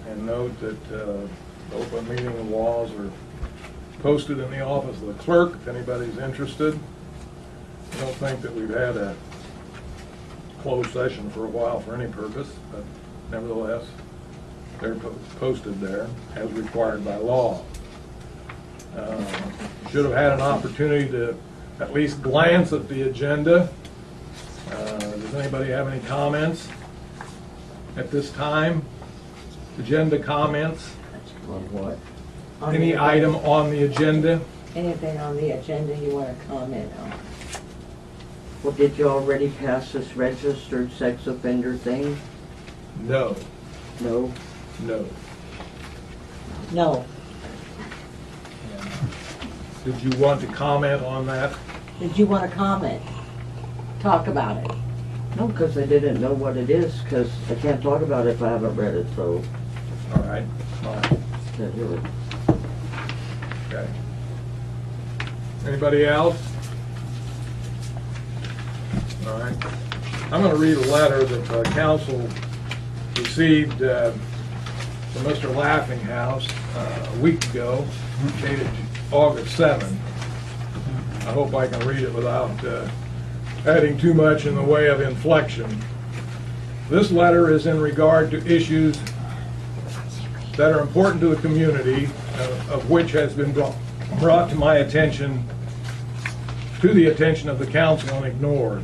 and note that the open meeting laws are posted in the office of the clerk if anybody's interested. I don't think that we've had a closed session for a while for any purpose, but nevertheless, they're posted there as required by law. Should have had an opportunity to at least glance at the agenda. Does anybody have any comments at this time? Agenda comments? On what? Any item on the agenda? Anything on the agenda you want to comment on? Well, did you already pass this registered sex offender thing? No. No? No. No. Did you want to comment on that? Did you want to comment? Talk about it? No, because I didn't know what it is, because I can't talk about it if I haven't read it, so. All right, fine. Can't do it. Okay. Anybody else? All right. I'm going to read a letter that the council received from Mr. Laughinghouse a week ago, dated August 7th. I hope I can read it without adding too much in the way of inflection. This letter is in regard to issues that are important to the community, of which has been brought to my attention, to the attention of the council and ignored.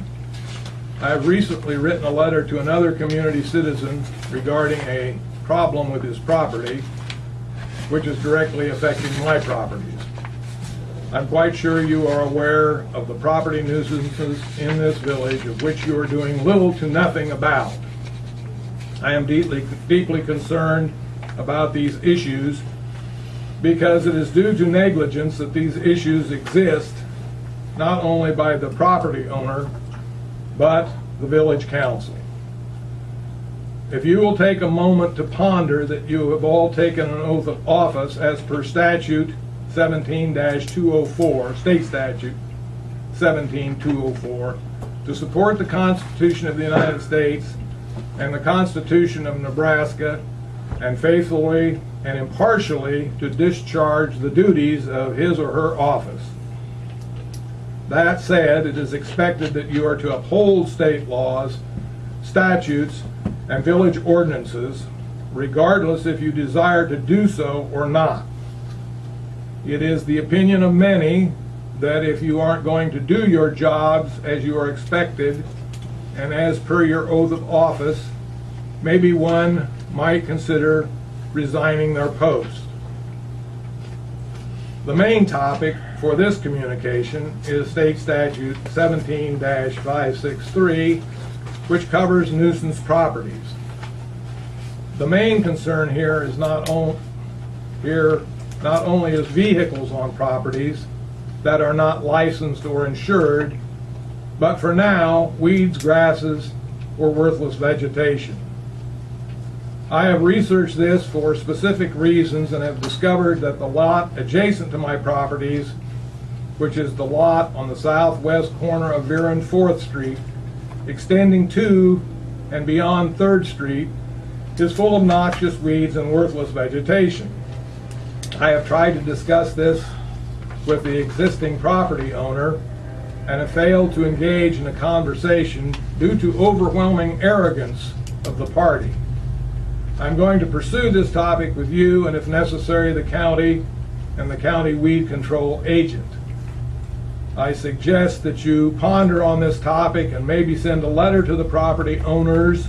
I have recently written a letter to another community citizen regarding a problem with his property, which is directly affecting my properties. I'm quite sure you are aware of the property nuisances in this village of which you are doing little to nothing about. I am deeply concerned about these issues because it is due to negligence that these issues exist, not only by the property owner, but the village council. If you will take a moment to ponder that you have all taken an oath of office as per statute 17-204, state statute 17-204, to support the Constitution of the United States and the Constitution of Nebraska, and faithfully and impartially to discharge the duties of his or her office. That said, it is expected that you are to uphold state laws, statutes, and village ordinances, regardless if you desire to do so or not. It is the opinion of many that if you aren't going to do your jobs as you are expected and as per your oath of office, maybe one might consider resigning their post. The main topic for this communication is State Statute 17-563, which covers nuisance properties. The main concern here is not only is vehicles on properties that are not licensed or insured, but for now, weeds, grasses, or worthless vegetation. I have researched this for specific reasons and have discovered that the lot adjacent to my properties, which is the lot on the southwest corner of Vera and 4th Street, extending to and beyond 3rd Street, is full of noxious weeds and worthless vegetation. I have tried to discuss this with the existing property owner and have failed to engage in a conversation due to overwhelming arrogance of the party. I'm going to pursue this topic with you and, if necessary, the county and the county weed control agent. I suggest that you ponder on this topic and maybe send a letter to the property owners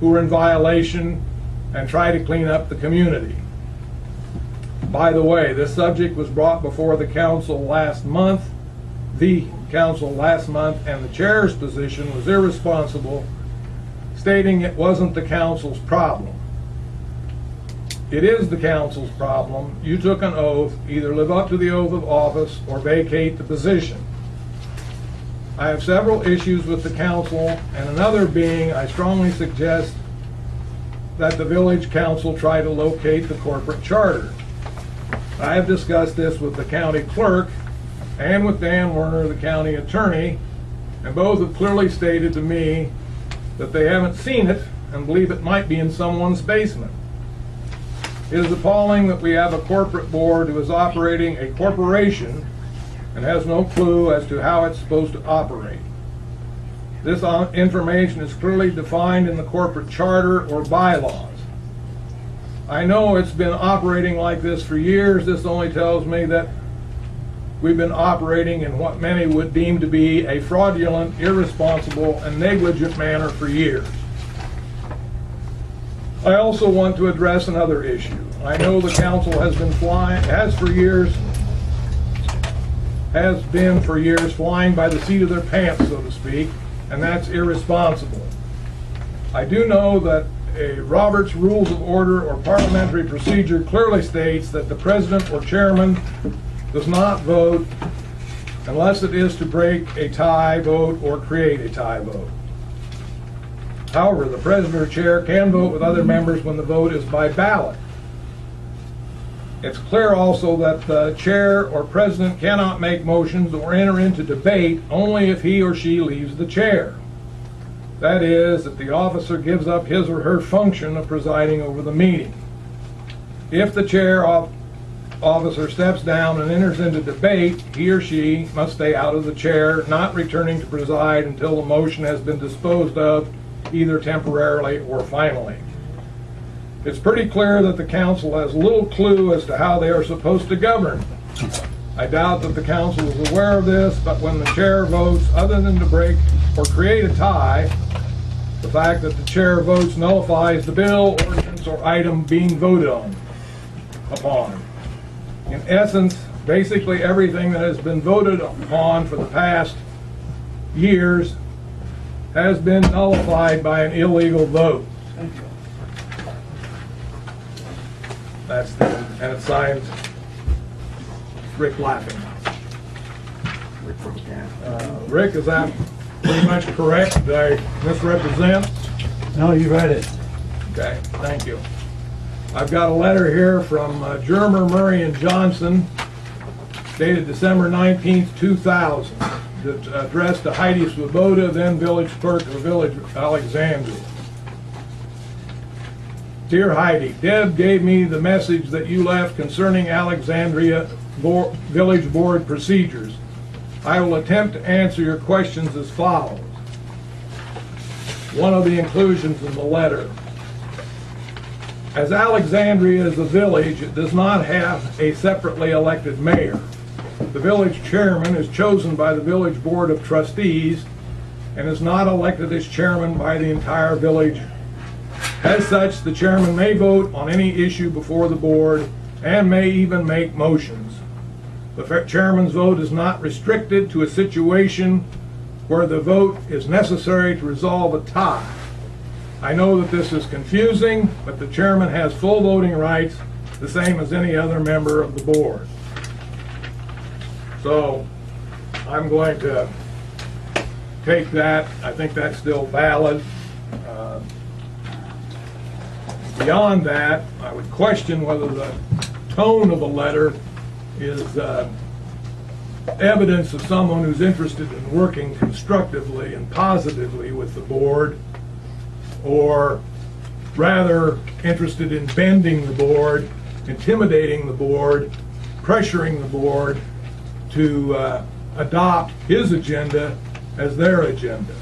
who are in violation and try to clean up the community. By the way, this subject was brought before the council last month, and the chair's position was irresponsible, stating it wasn't the council's problem. It is the council's problem. You took an oath, either live up to the oath of office or vacate the position. I have several issues with the council, and another being I strongly suggest that the village council try to locate the corporate charter. I have discussed this with the county clerk and with Dan Werner, the county attorney, and both have clearly stated to me that they haven't seen it and believe it might be in someone's basement. It is appalling that we have a corporate board who is operating a corporation and has no clue as to how it's supposed to operate. This information is clearly defined in the corporate charter or bylaws. I know it's been operating like this for years. This only tells me that we've been operating in what many would deem to be a fraudulent, irresponsible, and negligent manner for years. I also want to address another issue. I know the council has been for years flying by the seat of their pants, so to speak, and that's irresponsible. I do know that a Robert's Rules of Order or parliamentary procedure clearly states that the president or chairman does not vote unless it is to break a tie vote or create a tie vote. However, the president or chair can vote with other members when the vote is by ballot. It's clear also that the chair or president cannot make motions or enter into debate only if he or she leaves the chair. That is, if the officer gives up his or her function of presiding over the meeting. If the chair officer steps down and enters into debate, he or she must stay out of the chair, not returning to preside until the motion has been disposed of, either temporarily or finally. It's pretty clear that the council has little clue as to how they are supposed to govern. I doubt that the council is aware of this, but when the chair votes other than to break or create a tie, the fact that the chair votes nullifies the bill, ordinance, or item being voted upon. In essence, basically everything that has been voted upon for the past years has been nullified by an illegal vote. And it's signed Rick Lapping. Rick, is that pretty much correct? Did I misrepresent? No, you read it. Okay, thank you. I've got a letter here from Germer, Murray, and Johnson, dated December 19th, 2000, that's addressed to Heidi Swoboda, then village clerk of the village of Alexandria. Dear Heidi, Deb gave me the message that you left concerning Alexandria Village Board procedures. I will attempt to answer your questions as follows. One of the inclusions in the letter. As Alexandria is a village, it does not have a separately elected mayor. The village chairman is chosen by the village board of trustees and is not elected as chairman by the entire village. As such, the chairman may vote on any issue before the board and may even make motions. The chairman's vote is not restricted to a situation where the vote is necessary to resolve a tie. I know that this is confusing, but the chairman has full voting rights, the same as any other member of the board. So I'm going to take that. I think that's still valid. Beyond that, I would question whether the tone of the letter is evidence of someone who's interested in working constructively and positively with the board, or rather interested in bending the board, intimidating the board, pressuring the board to adopt his agenda as their agenda.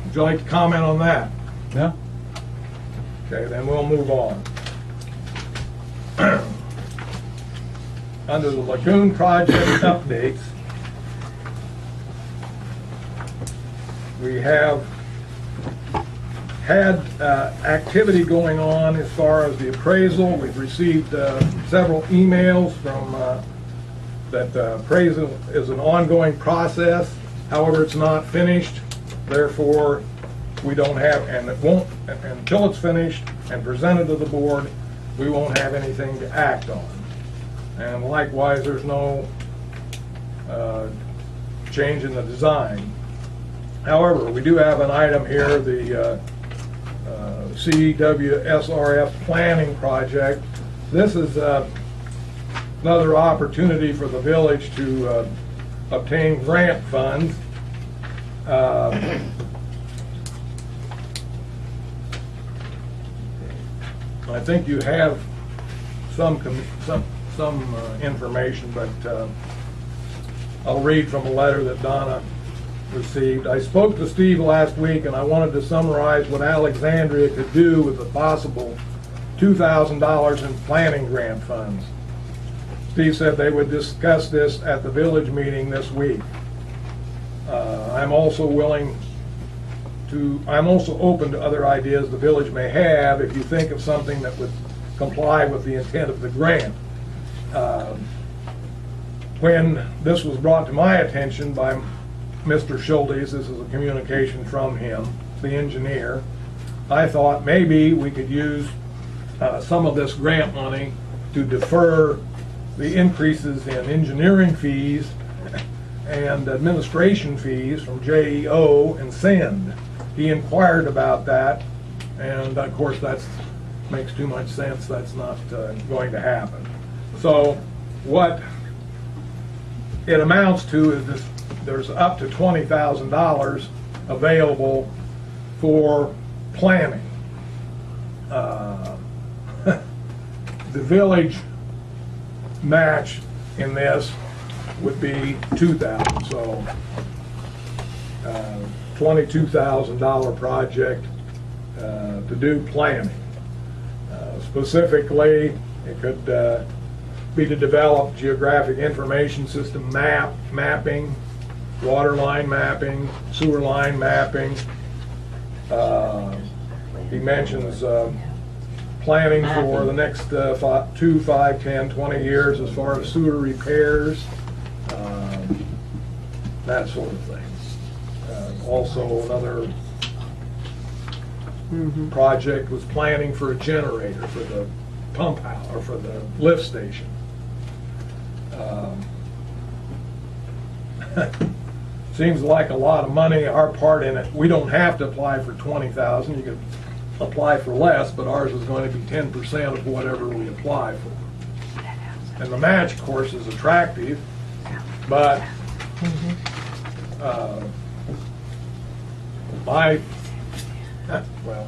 Would you like to comment on that? Yeah. Okay, then we'll move on. Under the Lagoon Project updates, we have had activity going on as far as the appraisal. We've received several emails from that appraisal is an ongoing process. However, it's not finished. Therefore, we don't have, and it won't, until it's finished and presented to the board, we won't have anything to act on. And likewise, there's no change in the design. However, we do have an item here, the CWSRF planning project. This is another opportunity for the village to obtain grant funds. I think you have some information, but I'll read from a letter that Donna received. I spoke to Steve last week, and I wanted to summarize what Alexandria could do with the possible $2,000 in planning grant funds. Steve said they would discuss this at the village meeting this week. I'm also open to other ideas the village may have if you think of something that would comply with the intent of the grant. When this was brought to my attention by Mr. Schultes, this is a communication from him, the engineer, I thought maybe we could use some of this grant money to defer the increases in engineering fees and administration fees from JEO and SEND. He inquired about that, and of course that makes too much sense. That's not going to happen. So what it amounts to is this: there's up to $20,000 available for planning. The village match in this would be $2,000, so $22,000 project to do planning. Specifically, it could be to develop geographic information system mapping, water line mapping, sewer line mapping. He mentions planning for the next 2, 5, 10, 20 years as far as sewer repairs, that sort of thing. Also, another project was planning for a generator for the pump house or for the lift station. Seems like a lot of money. Our part in it, we don't have to apply for $20,000. You could apply for less, but ours is going to be 10% of whatever we apply for. And the match, of course, is attractive, but well,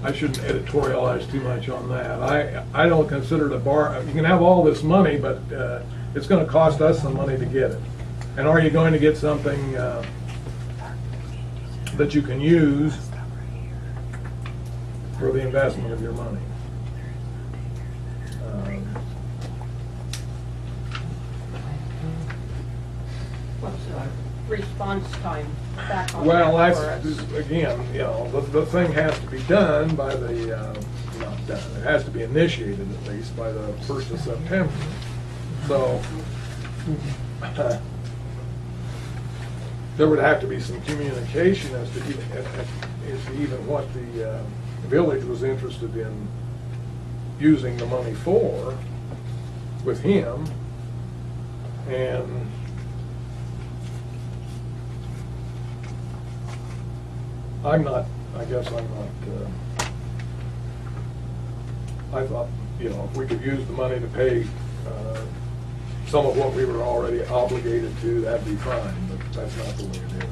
I shouldn't editorialize too much on that. I don't consider it a bar. You can have all this money, but it's going to cost us some money to get it. And are you going to get something that you can use for the investment of your money? What's the response time back on Well, that that's, for us? again, you know, the thing has to be done by the, not done, it has to be initiated at least by the 1st of September. So, there would have to be some communication as to even what the village was interested in using the money for with him. And I guess I'm not, I thought, you know, if we could use the money to pay some of what we were already obligated to, that'd be fine, but that's not the way it is.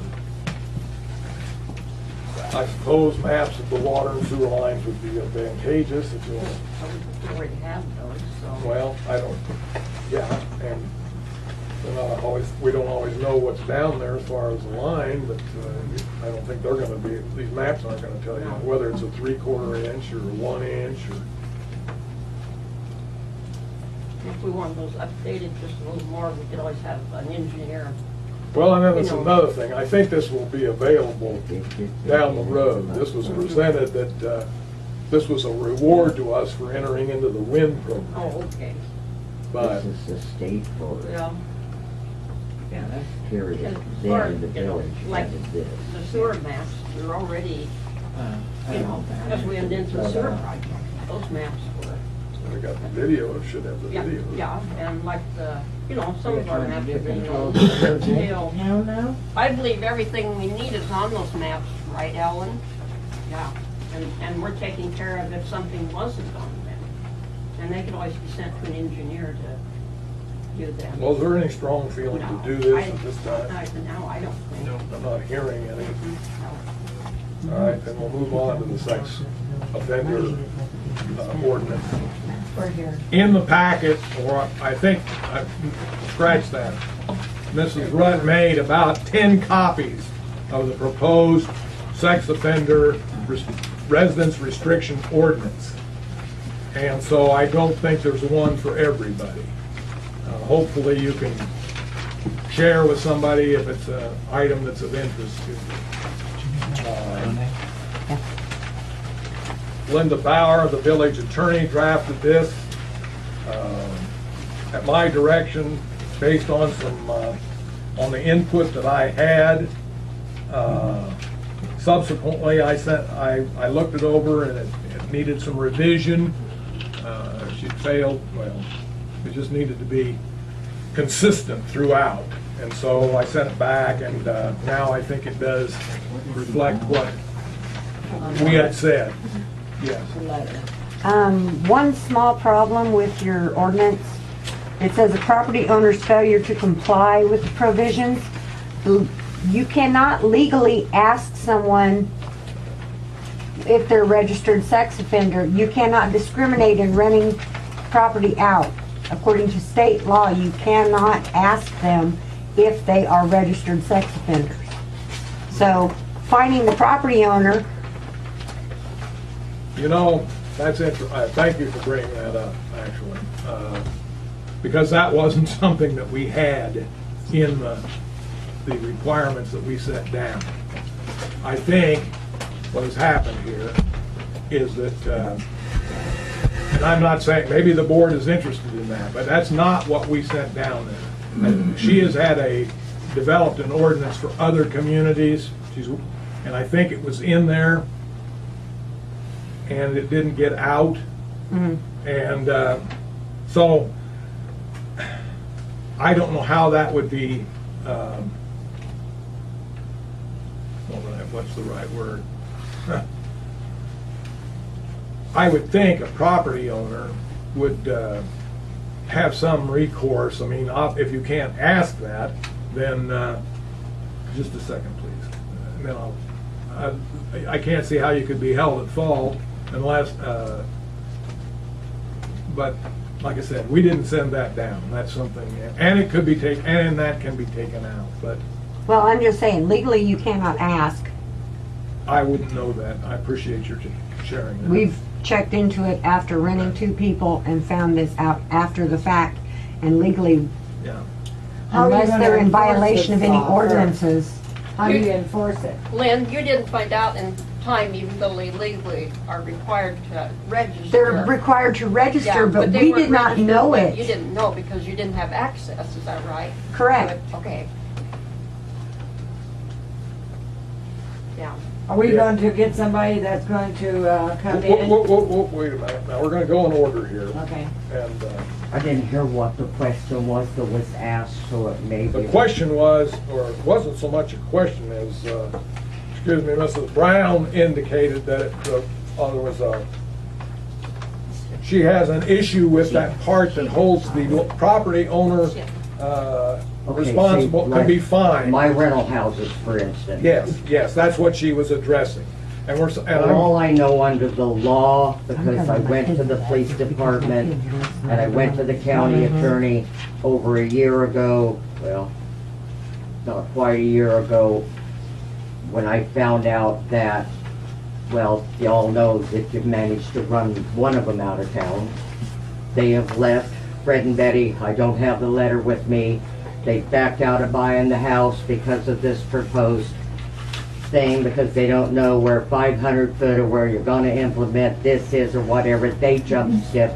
I suppose maps of the water and sewer lines would be advantageous if you want. We already have those, so. Well, I don't, yeah, and they're not always, we don't always know what's down there as far as the line, but I don't think they're gonna be, these maps aren't gonna tell you whether it's a 3/4 inch or 1 inch or. If we want those updated just a little more, we could always have an engineer. Well, and then it's another thing. I think this will be available down the road. This was presented that this was a reward to us for entering into the WIN program. Oh, okay. But This is the state for it. Yeah. Yeah, that's period. As far Then the as, you know, village like added this. the sewer maps, they're already, you know, as we went into the sewer project, those maps were. we got the video, it should have the Yeah, video. yeah, and like the, you know, some of our maps have been, Control still. town now? I believe everything we need is on those maps, right, Ellen? Yeah, and we're taking care of if something wasn't on them. And they could always be sent to an engineer to do that. Was there any strong feeling No, to do this at this time? No, I don't think. I'm not hearing any. No. All right, then we'll move on to the sex offender ordinance. We're here. In the packet, or I think, scratch that, Mrs. Rudd made about 10 copies of the proposed sex offender residence restriction ordinance. And so I don't think there's one for everybody. Hopefully you can share with somebody if it's an item that's of interest to you. Linda Bauer, the village attorney, drafted this at my direction, based on some on the input that I had. Subsequently, I looked it over and it needed some revision. She failed. Well, it just needed to be consistent throughout, and so I sent it back, and now I think it does reflect what we had said. Yes. One small problem with your ordinance, it says a property owner's failure to comply with the provisions. You cannot legally ask someone if they're a registered sex offender. You cannot discriminate in renting property out. According to state law, you cannot ask them if they are registered sex offenders. So finding the property owner. You know, that's interesting. Thank you for bringing that up, actually, because that wasn't something that we had in the requirements that we set down. I think what has happened here is that, and I'm not saying, maybe the board is interested in that, but that's not what we sent down there. And she has developed an ordinance for other communities, and I think it was in there, and it didn't get out. And so I don't know how that would be, what's the right word? I would think a property owner would have some recourse. I mean, if you can't ask that, then just a second, please. And then I can't see how you could be held at fault unless, but like I said, we didn't send that down. That's something, and it could be taken, and that can be taken out. But Well, I'm just saying, legally you cannot ask. I wouldn't know that. I appreciate your sharing that. We've checked into it after renting 2 people and found this out after the fact, and legally, Yeah. How are you unless gonna they're in enforce violation this of any law? ordinances. How do you enforce it? Lynn, you didn't find out in time, even though they legally are required to register. They're required to Yeah, register, but they we weren't did not registered, know but You it. didn't know because you didn't have access, is that right? Correct. Okay. Yeah. Are we going to get somebody that's going to come in? Wait a minute. Now, we're going to go in order here. Okay. And I didn't hear what the question was that was asked, so it may be. the question was, or it wasn't so much a question as, excuse me, Mrs. Brown indicated that there was she has an issue with that part that holds the property owner responsible, can be fined. My rental houses, for instance. Yes, that's what she was addressing. And All I know under the law, because I went to the police department and I went to the county attorney over a year ago, well, not quite a year ago, when I found out that, well, y'all know that you've managed to run one of them out of town. They have left. Fred and Betty, I don't have the letter with me. They backed out of buying the house because of this proposed thing, because they don't know where 500 foot or where you're gonna implement this is or whatever. They jump ship,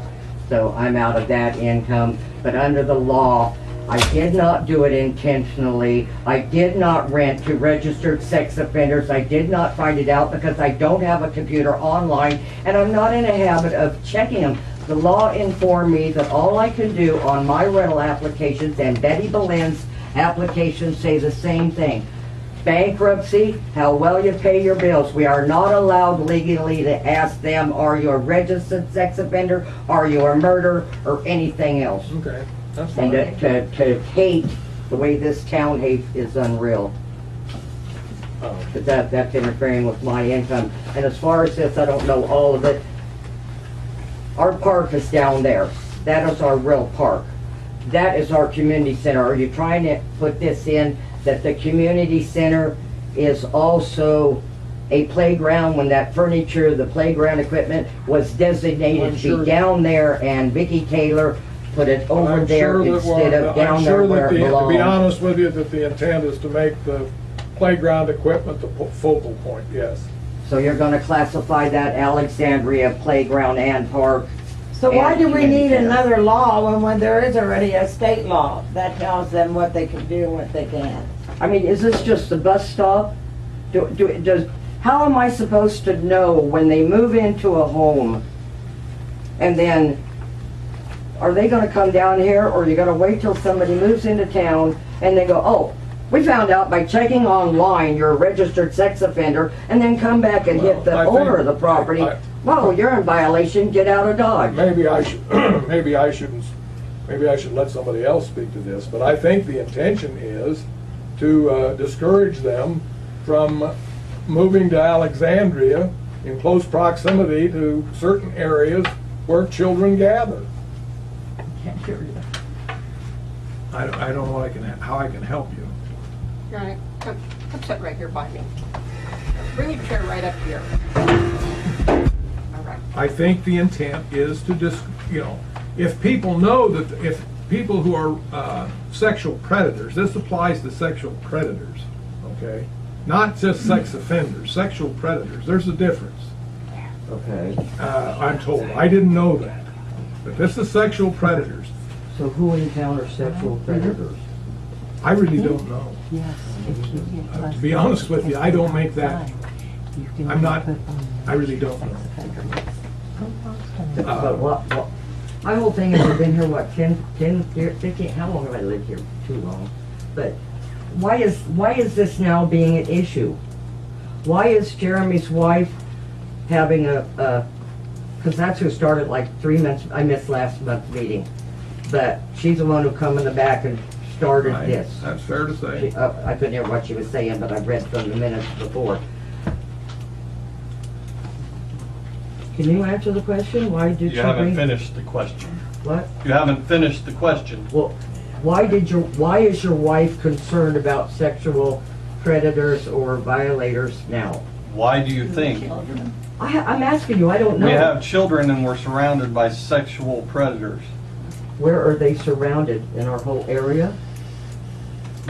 so I'm out of that income. But under the law, I did not do it intentionally. I did not rent to registered sex offenders. I did not find it out because I don't have a computer online and I'm not in a habit of checking them. The law informed me that all I can do on my rental applications, and Betty Boleyn's applications say the same thing. Bankruptcy, how well you pay your bills. We are not allowed legally to ask them, are you a registered sex offender, are you a murderer, or anything else. Okay, that's And fine. to hate the way this town hates is unreal. But that's interfering with my income. And as far as this, I don't know all of it. our park is down there. That is our real park. That is our community center. Are you trying to put this in, that the community center is also a playground when that furniture, the playground equipment was designated to be down there and Vicki Taylor put it over I'm there sure that instead of I'm down sure there that where it to be belongs? honest with you, that the intent is to make the playground equipment the focal point, yes. So you're gonna classify that Alexandria playground and park? So why and do we community need center? another law when there is already a state law that tells them what they can do and what they can't? I mean, is this just the bus stop? How am I supposed to know when they move into a home and then, are they gonna come down here, or are you gonna wait till somebody moves into town and they go, oh, we found out by checking online you're a registered sex offender, and then come back and hit the Well, I think- owner of the property? Whoa, you're in violation, get out of Dodge. Maybe I should, maybe I shouldn't, maybe I should let somebody else speak to this, but I think the intention is to discourage them from moving to Alexandria in close proximity to certain areas where children gather. I don't know how I can help you. All right, come sit right here by me. Bring your chair right up here. All right. I think the intent is to just, if people know that, if people who are sexual predators, this applies to sexual predators, okay? Not just sex offenders, sexual predators, there's a difference. Okay, I'm told, I didn't know that, but this is sexual predators. so who encounters sexual predators? I really don't know. Yes, if you get To less be than honest with you, I don't make that, you can I'm not- put on I really don't know. sex offender list. But what, my whole thing is, I've been here, what, 10, 15, how long have I lived here? Too long. But why is this now being an issue? Why is Jeremy's wife having because that's who started like 3 months, I missed last month's meeting. But she's the one who come in the back and started this. That's fair to say. I couldn't hear what she was saying, but I read from the minutes before. Can you answer the question? Why did she You haven't bring? finished the question. What? You haven't finished the question. Well, why is your wife concerned about sexual predators or violators now? Why do you think? I'm asking you, I don't know. We have children and we're surrounded by sexual predators. Where are they surrounded? In our whole area?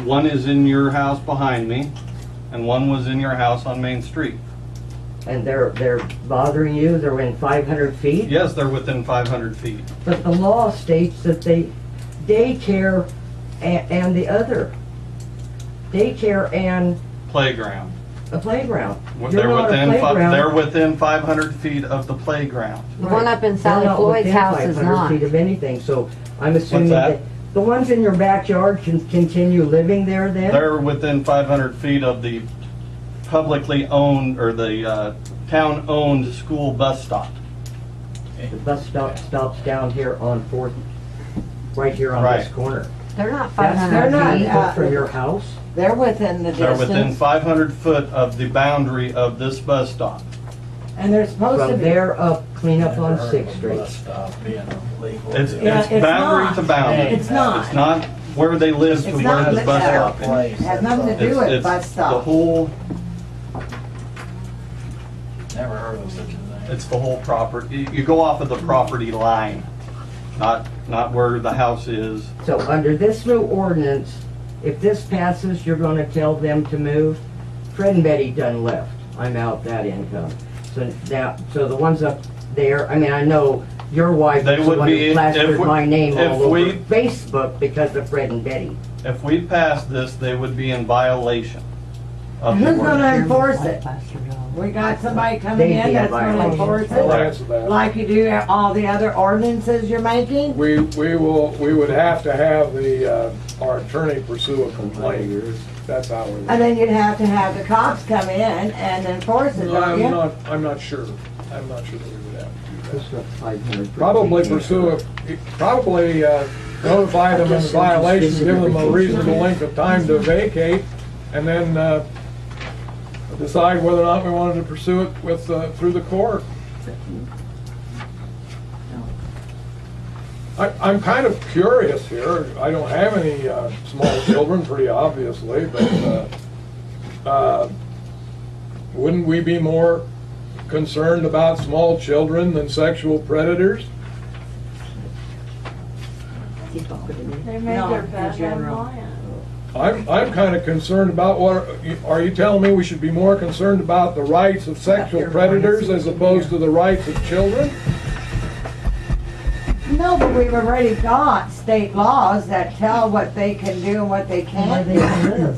One is in your house behind me, and one was in your house on Main Street. And they're bothering you? They're within 500 feet? Yes, they're within 500 feet. But the law states that they, daycare and the other, daycare and Playground. a playground. You're They're not a within, playground. they're within 500 feet of the playground. The one up in They're Sally not Floyd's within house is 500 not. feet of anything, so I'm assuming that? that the ones in your backyard can continue living there then? They're within 500 feet of the publicly owned, or the town-owned school bus stop. The bus stop stops down here on 4th, right here on this Right. corner. They're not That's 500 not- feet. not from your house? They're within the They're within distance, 500 foot of the boundary of this bus stop. and they're supposed to From be. there up, clean up on 6th Street. It's Yeah, it's boundary not. to boundary. It's not. It's not where they live to It's where not the bus there. stop is. It has nothing to do with It's bus the stop. whole, Never heard of such a thing. it's the whole property. You go off of the property line, not where the house is. So under this new ordinance, if this passes, you're gonna tell them to move? Fred and Betty done left. I'm out that income. So now, so the ones up there, I mean, I know your wife They is the would one be- who plastered if we- my name if all over we- Facebook because of Fred and Betty. If we pass this, they would be in violation of the Who's gonna ordinance. enforce it? Plastered all We got somebody coming They'd in be that's in gonna violation. enforce I'll it, answer that. like you do all the other ordinances you're making? We would have to have our attorney pursue a complaint. That's how we. And then you'd have to have the cops come in and enforce it, don't you? I'm not sure. I'm not sure that we would have to do This that. is 500 Probably notify them in violation, give them a reasonable length of time to vacate, and then decide whether or not we wanted to pursue it with, through the court. I'm kind of curious here. I don't have any small children, pretty obviously, but wouldn't we be more concerned about small children than sexual predators? They make No, their in bed general. online. I'm kind of concerned about are you telling me we should be more concerned about the rights of sexual predators as opposed to the rights of children? No, but we've already got state laws that tell what they can do and what they can't do.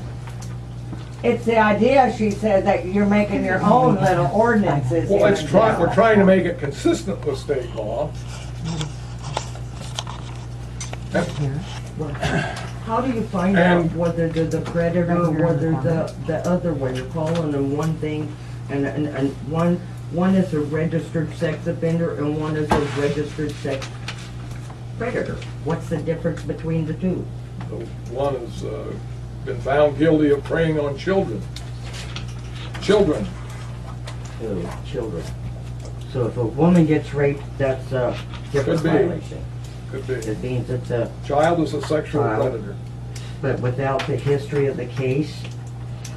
It's the idea, she said, that you're making your own little ordinances. Well, here. we're trying to make it consistent with state law. How do you find And- out whether they're the predator or whether the other one? You're calling them one thing, and one is a registered sex offender and one is a registered sex predator. What's the difference between the two? The one has been found guilty of preying on children. Children. Oh, children. So if a woman gets raped, that's a different Could be. violation. Could be. It means it's a, Child is a sexual Child. predator. but without the history of the case.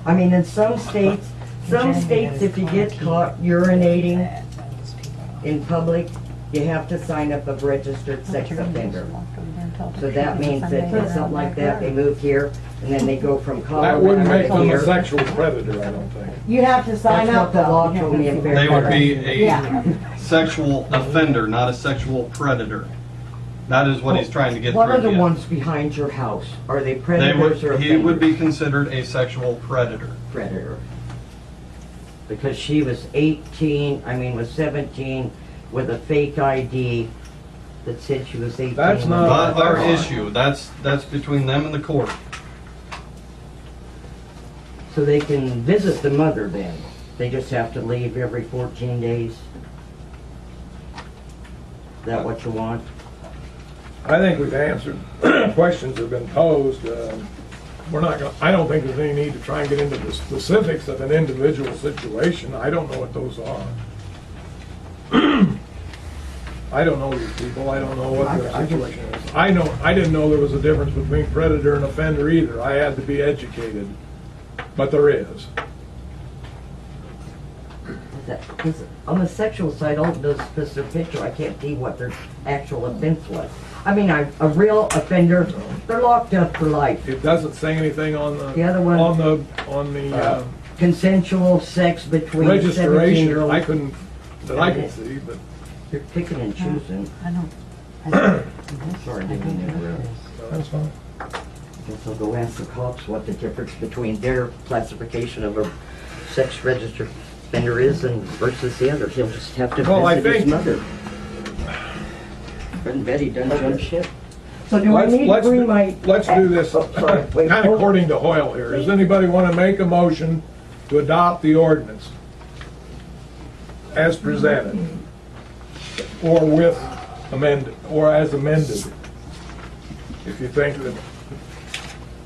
I mean, in some states, if you get caught urinating in public, you have to sign up a registered sex offender. So that means that if something like that, they move here, and then they go from That wouldn't make Colorado them to a here. sexual predator, I don't think. You have to sign That's up what the law though. told me in They would be Yeah. a sexual offender, not a sexual predator. That is what he's trying to get through. What are the yeah. ones behind your house? Are they They predators or would, he would be offenders? considered a sexual predator. Predator. Because she was 17, with a fake ID that said she was 18. That's not- Not our that's- issue. That's between them and the court. So they can visit the mother then? They just have to leave every 14 days? Is that what you want? I think we've answered, questions have been posed. We're not gonna, I don't think there's any need to try and get into the specifics of an individual situation. I don't know what those are. I don't know these people. I don't know what their situation is. I didn't know there was a difference between predator and offender either. I had to be educated, but there is. Because on the sexual side, all it does is their picture. I can't see what their actual offense was. I mean, a real offender, they're locked up for life. It doesn't say anything on the The other one- on the Consensual sex between registration. 17-year-olds. I couldn't that I could see, but They're picking and choosing. I don't. Sorry, I didn't mean to interrupt. that's fine. Guess I'll go ask the cops what the difference between their classification of a sex registered offender is and versus the other. He'll just have to Well, I visit his think- mother. Couldn't bet he done jump ship. So do I Let's- need to let's bring do- my... Let's do this, Oh, sorry. Wait, kind of hold- according to Hoyle here. Does anybody want to make a motion to adopt the ordinance as presented? Or with amended, or as amended? If you think that,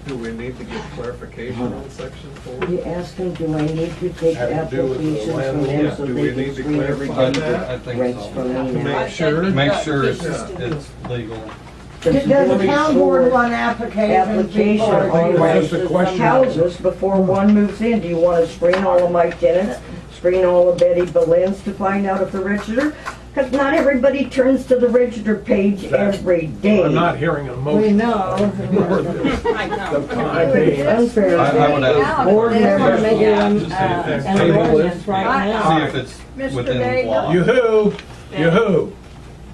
Do we need to get clarification on section 4? You asked him, do I need to take Having to do with the applications from land- them yeah, so do they we can need to screen clarify everybody that? I think rents so. from me To now? make sure. Make sure it's Yeah. legal. Does the town board run applications Application before on they It's raise just a question. houses before one moves in. Do you want to screen all of my tenants? Screen all of Betty Belen's to find out if they're registered? Because not everybody turns to the register page every day. I'm not hearing a We motion. know. for this. I know. The time It's being. unfair. I would ask. Board members Yeah. do. Just see if it's Table legal. this. See if it's Mr. within Daigle. law. Yoo-hoo, yoo-hoo.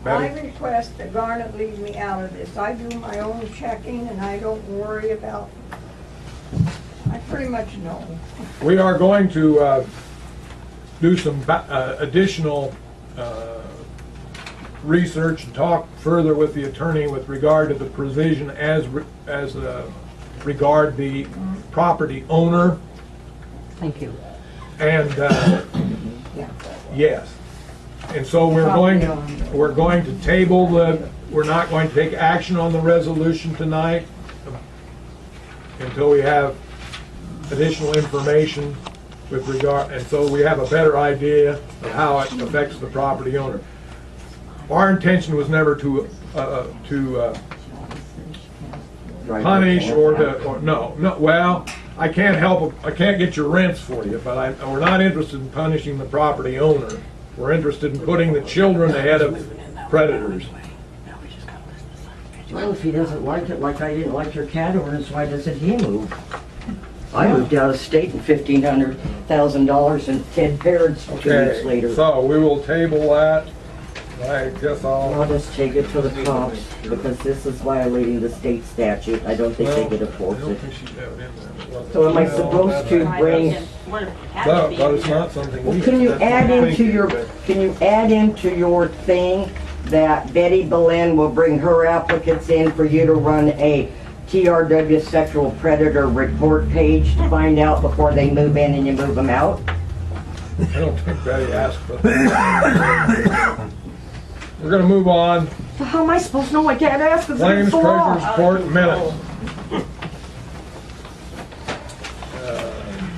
I Betty? request that Garnet leave me out of this. I do my own checking and I don't worry about, I pretty much know. We are going to do some additional research and talk further with the attorney with regard to the provision as regard the property owner. Thank you. And, yes. And so we're going to table we're not going to take action on the resolution tonight until we have additional information with regard, and so we have a better idea of how it affects the property owner. our intention was never to punish no, well, I can't help, I can't get your rents for you, but we're not interested in punishing the property owner. We're interested in putting the children ahead of predators. Well, if he doesn't like it, like I didn't like your cat ordinance, why doesn't he move? I moved out of state and $1,500,000 and 10 parents 2 weeks Okay, later. so we will table that. I guess I'll just take it to the cops because this is violating the state statute. I don't think they could enforce it. So am I supposed to bring, But it's not something we. can you add into your thing that Betty Belen will bring her applicants in for you to run a TRW sexual predator report page to find out before they move in and you move them out? I don't think Betty asked for that. We're gonna move on. So how am I supposed to know I can't ask if Claims, it's the law? treasurer's court minutes.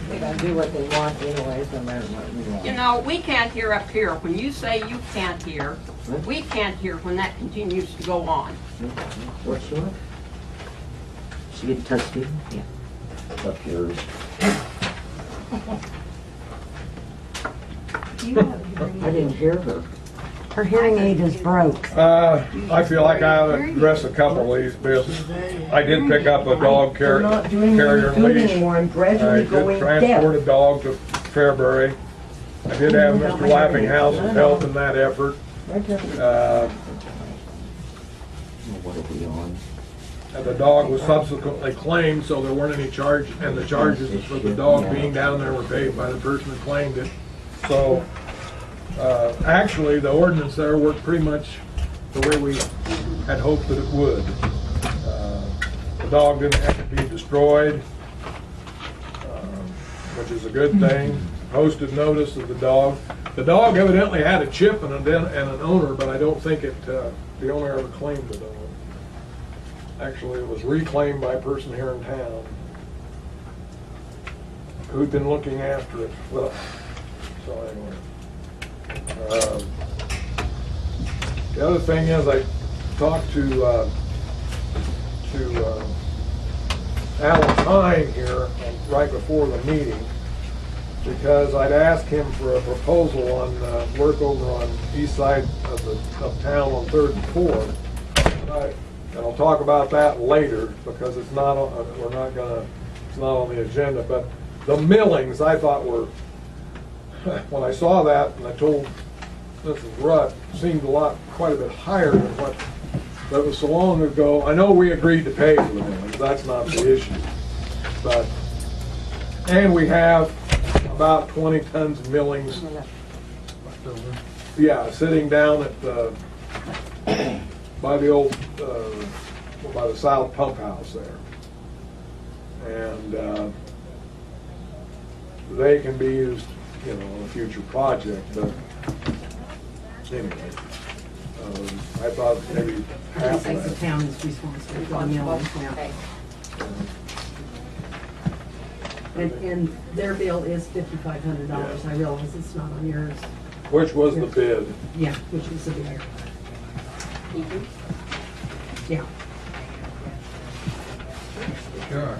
They gonna do what they want anyways, no matter what we want. You know, we can't hear up here. When you say you can't hear, we can't hear when that continues to go on. What she want? She get touchy? Yeah. Up yours. I didn't hear her. Her hearing aid is broke. I feel like I ought to address a couple of these bits. I did pick up a dog They're not doing carrier any good leash. anymore. I'm I gradually did going transport deaf. a dog to Fairbury. I did have Mr. Lappinghouse's help in that effort. What are we on? And the dog was subsequently claimed, so there weren't any charge, and the charges for the dog being down there were paid by the person who claimed it. So, actually, the ordinance there worked pretty much the way we had hoped that it would. The dog didn't have to be destroyed, which is a good thing. Posted notice of the dog. The dog evidently had a chip and an owner, but I don't think the owner ever claimed the dog. Actually, it was reclaimed by a person here in town who'd been looking after it. Well, so anyway. The other thing is I talked to Alan Hine here right before the meeting because I'd asked him for a proposal on work over on east side of town on 3rd and 4th. And I'll talk about that later because it's not on, it's not on the agenda. But the millings I thought were, when I saw that and I told Mrs. Rutt, seemed quite a bit higher than what, but it was so long ago. I know we agreed to pay for the millings, that's not the issue. But, and we have about 20 tons of millings, yeah, sitting down at the, by the old, by the south pump house there. And they can be used, you know, on a future project, but anyway. I thought maybe half The of that. town is responsible for the millings now. And their bill is $5,500. I realize it's not on yours. Which was the bid. Yeah, which is the bid. Yeah. Sure.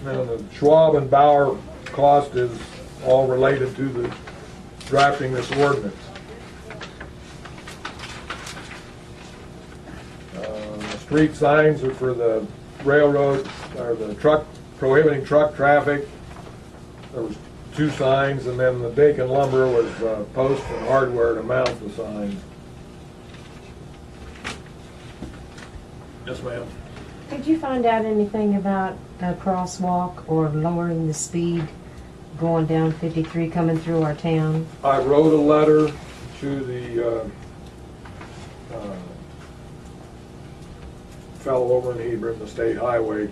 Now, the Schwab and Bauer cost is all related to the drafting this ordinance. The street signs are for the railroad, or the truck, prohibiting truck traffic. There was 2 signs, and then the Dakin lumber was post and hardware to mount the signs. Yes, ma'am. Did you find out anything about a crosswalk or lowering the speed going down 53 coming through our town? I wrote a letter to the fellow over in Hebron, the state highway,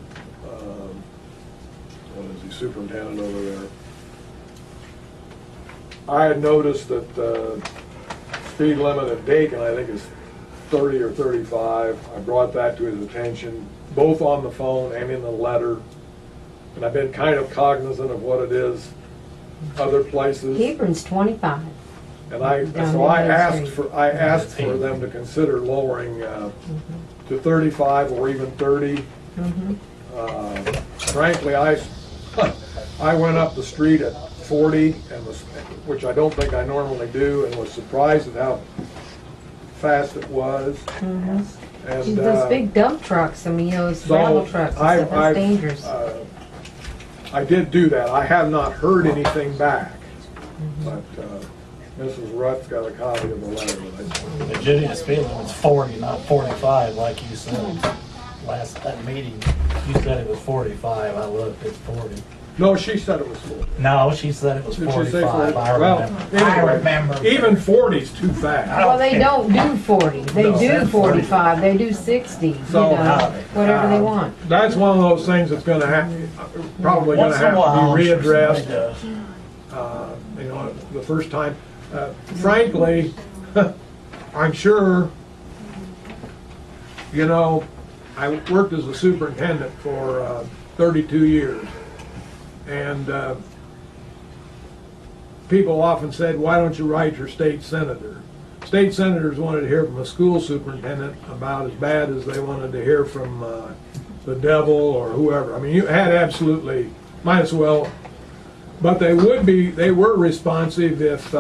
what is he, superintendent over there. I had noticed that the speed limit at Dakin, I think, is 30 or 35. I brought that to his attention, both on the phone and in the letter. And I've been kind of cognizant of what it is other places. Hebron's 25. And Down so I Main asked Street. for them to consider lowering to 35 or even 30. Frankly, I went up the street at 40 and which I don't think I normally do, and was surprised at how fast it was. And Those big dump trucks, I mean, those gravel trucks, and stuff, that's dangerous. I did do that. I have not heard anything back, but Mrs. Rutt's got a copy of the letter that I sent. The legitimate speed limit's 40, not 45, like you said last that meeting. You said it was 45. I looked, it's 40. No, she said it was 40. No, she said it was Did she say 45. 40? I Well, remember. anyway, I remember. Even 40's too fast. Well, they don't do 40. They No. do 45. They do 60. So, you know, whatever they want. That's one of those things that's going to probably going to Once in a have while, to be I'm sure readdressed. somebody does. You know, the first time. Frankly, I'm sure, you know, I worked as a superintendent for 32 years. And people often said, why don't you write your state senator? State senators wanted to hear from a school superintendent about as bad as they wanted to hear from the devil or whoever. I mean, you had absolutely, might as well, but they were responsive if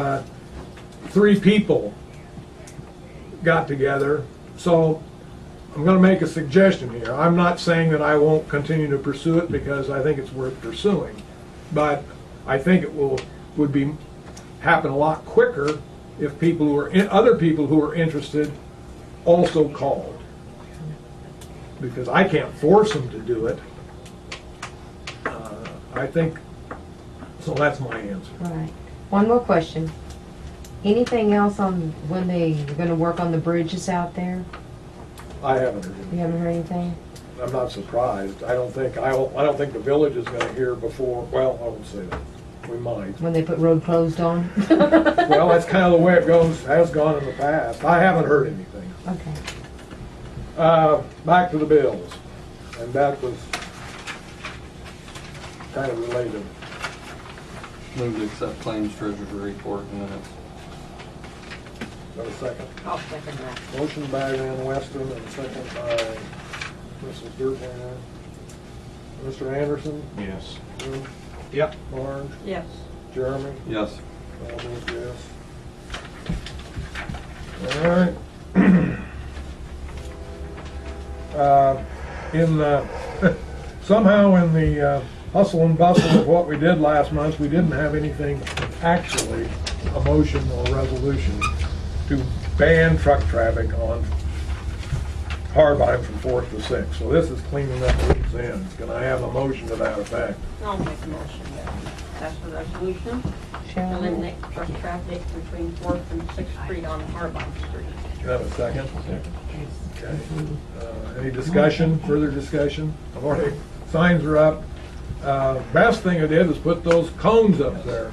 3 people got together. So I'm going to make a suggestion here. I'm not saying that I won't continue to pursue it because I think it's worth pursuing, but I think it would happen a lot quicker if other people who are interested also called, because I can't force them to do it. I think so. That's my answer. Right. One more question. Anything else on when they're going to work on the bridges out there? I haven't heard You haven't heard anything? I'm not surprised. I don't think the village is going to hear before. Well, I won't say that. We might. When they put road closed on? Well, that's kind of the way it has gone in the past. I haven't heard anything. Okay. Back to the bills, and that was kind of related. Move to accept claims treasurer's report and minutes. Got a second? I'll second that. Motion by Van Weston and second by Mrs. Dirkmaner. Mr. Anderson? Yes. Jim? Yep. Barnes? Yes. Jeremy? Yes. All vote yes. All right. Somehow in the hustle and bustle of what we did last month, we didn't have anything actually, a motion or resolution to ban truck traffic on Harbine from 4th to 6th. So this is cleaning up loose ends. Can I have a motion to that effect? I'll make a motion, pass the resolution, eliminate truck traffic between 4th and 6th Street on Harbine Street. Can I have a second? Okay. Any discussion, further discussion? I've already, signs are up. Best thing I did was put those cones up there.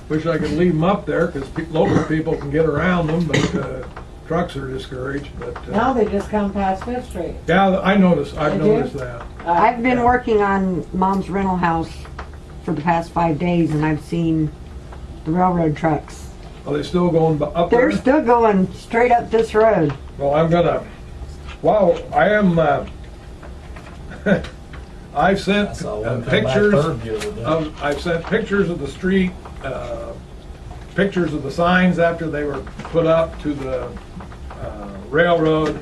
Wish I could leave them up there because local people can get around them, but trucks are discouraged. But Now they just come past Fifth Street. yeah, I've noticed Did you? that. I've been working on Mom's rental house for the past 5 days, and I've seen the railroad trucks. Are they still going up They're there? still going straight up this road. Well, I'm gonna. Wow, I am. I've sent I saw one come back pictures. third the other day. I've sent pictures of the street, pictures of the signs after they were put up to the railroad.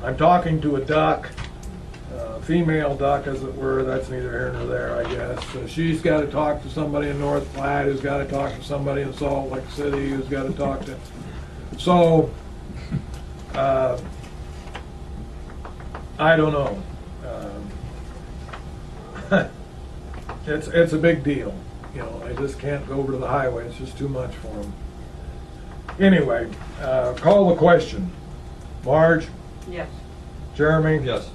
I'm talking to a duck, female duck as it were. That's neither here nor there, I guess. She's got to talk to somebody in North Platte, who's got to talk to somebody in Salt Lake City, who's got to talk to. So, I don't know. it's a big deal. You know, they just can't go over to the highway. It's just too much for them. Anyway, call the question. Marge? Yes. Jeremy? Yes.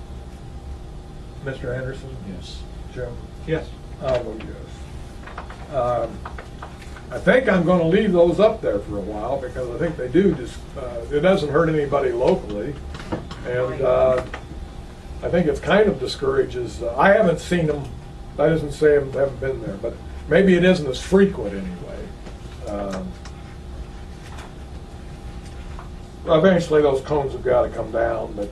Mr. Anderson? Yes. Jim? Yes. I'll vote yes. I think I'm gonna leave those up there for a while, because I think they do just, it doesn't hurt anybody locally. And, I think it's kind of discourages, I haven't seen them, that doesn't say I haven't been there, but maybe it isn't as frequent anyway. Eventually those cones have gotta come down, but,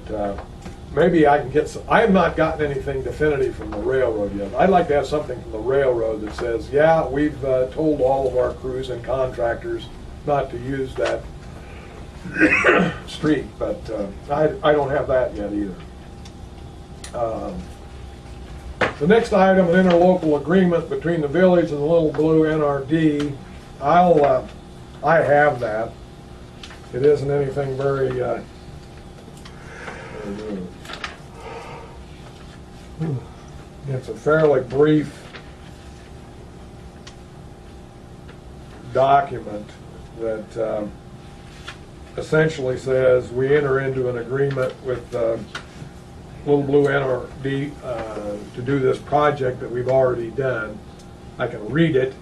maybe I can get some, I have not gotten anything definitive from the railroad yet. I'd like to have something from the railroad that says, yeah, we've told all of our crews and contractors not to use that street, but I don't have that yet either. The next item, an interlocal agreement between the village and the Little Blue NRD. I have that. It isn't anything very, it's a fairly brief document that essentially says we enter into an agreement with Little Blue NRD to do this project that we've already done. I can read it,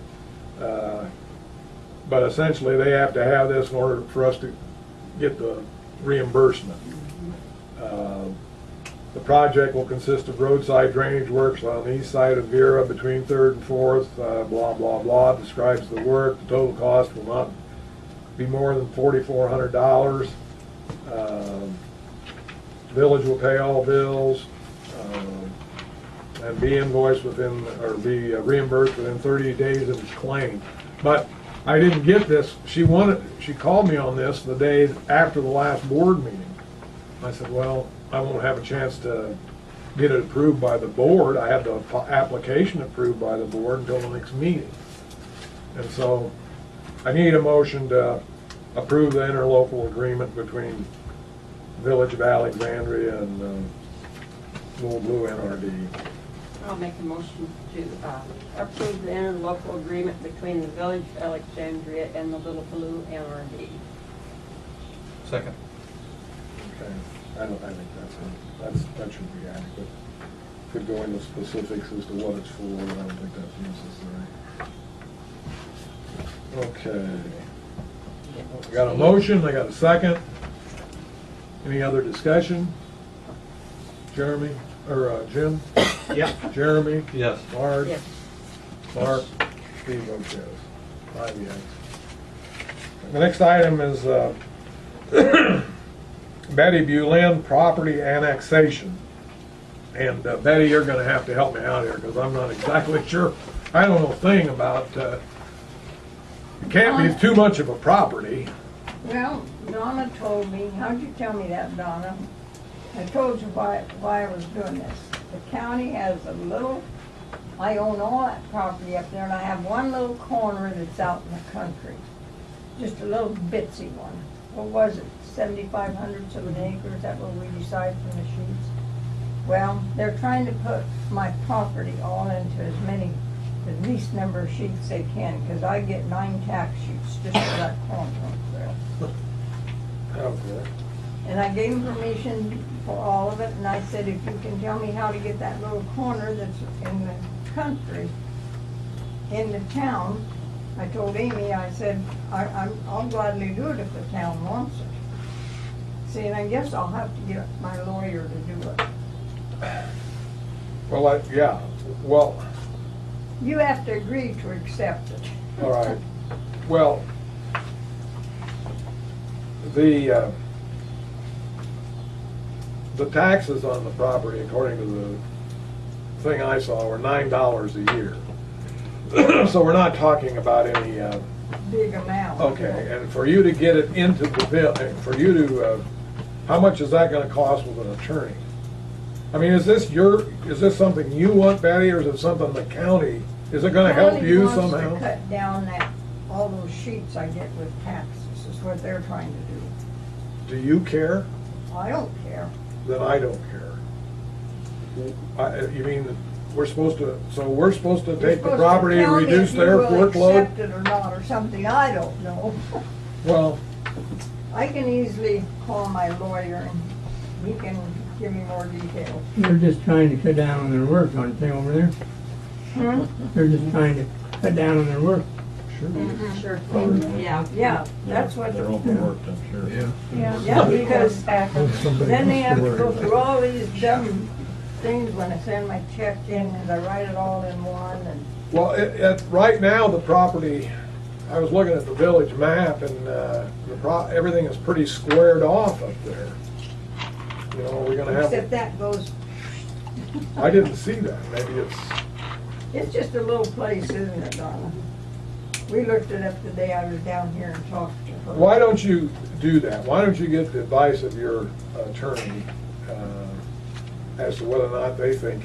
but essentially they have to have this in order for us to get the reimbursement. The project will consist of roadside drainage works on the east side of Vera between 3rd and 4th, blah, blah, blah, describes the work. The total cost will not be more than $4,400. Village will pay all bills and be invoiced within, or be reimbursed within 30 days of its claim. But I didn't get this. She called me on this the day after the last board meeting. I said, well, I won't have a chance to get it approved by the board. I have the application approved by the board until the next meeting. And so I need a motion to approve the interlocal agreement between Village of Alexandria and Little Blue NRD. I'll make a motion to approve the interlocal agreement between the Village of Alexandria and the Little Blue NRD. Second. Okay. I think that should be adequate. Could go into specifics as to what it's for, but I don't think that's necessary. Okay. I got a motion, I got a second. Any other discussion? Jeremy, or Jim? Yeah. Jeremy? Yes. Marge? Yes. Mark? Steve votes yes. 5 yes. The next item is Betty Bulin property annexation. And Betty, you're going to have to help me out here because I'm not exactly sure. I don't know a thing about, it can't be too much of a property. Well, Donna told me, how'd you tell me that, Donna? I told you why I was doing this. The county has a little, I own all that property up there, and I have one little corner that's out in the country. Just a little bitsy one. What was it, 7,500 of an acre? Is that what we decide from the sheets? Well, they're trying to put my property all into the least number of sheets they can, because I get 9 tax sheets just for that corner up there. Okay. And I gave them permission for all of it, and I said, if you can tell me how to get that little corner that's in the country, into town, I told Amy, I said, I'll gladly do it if the town wants it. See, and I guess I'll have to get my lawyer to do it. Well, yeah, well, You have to agree to accept it. all right. Well, the taxes on the property, according to the thing I saw, were $9 a year. So we're not talking about any, Big amount. okay, and for you to get it into the bill, for you to, how much is that gonna cost with an attorney? I mean, is this something you want, Betty, or is it something the county, is it gonna help you somehow? County wants to cut down all those sheets I get with taxes, is what they're trying to do. Do you care? I don't care. Then I don't care. You mean, we're supposed to You're take the supposed to property and tell me reduce if their you will workload? accept it or not, or something, I don't know. Well, I can easily call my lawyer and he can give me more details. They're just trying to cut down on their work, aren't they, over there? Hmm? They're just trying to cut down on their work. Sure. Yeah, that's what, They're overworked, I'm sure. Yeah. yeah, because then they have to go through all these dumb things when I send my check in, and I write it all in one, and well, right now, the property, I was looking at the village map, and everything is pretty squared off up there. You know, we're gonna except have, that goes, I didn't see that, maybe it's just a little place, isn't it, Donna? We looked it up the day I was down here and talked to her. why don't you do that? Why don't you get the advice of your attorney as to whether or not they think,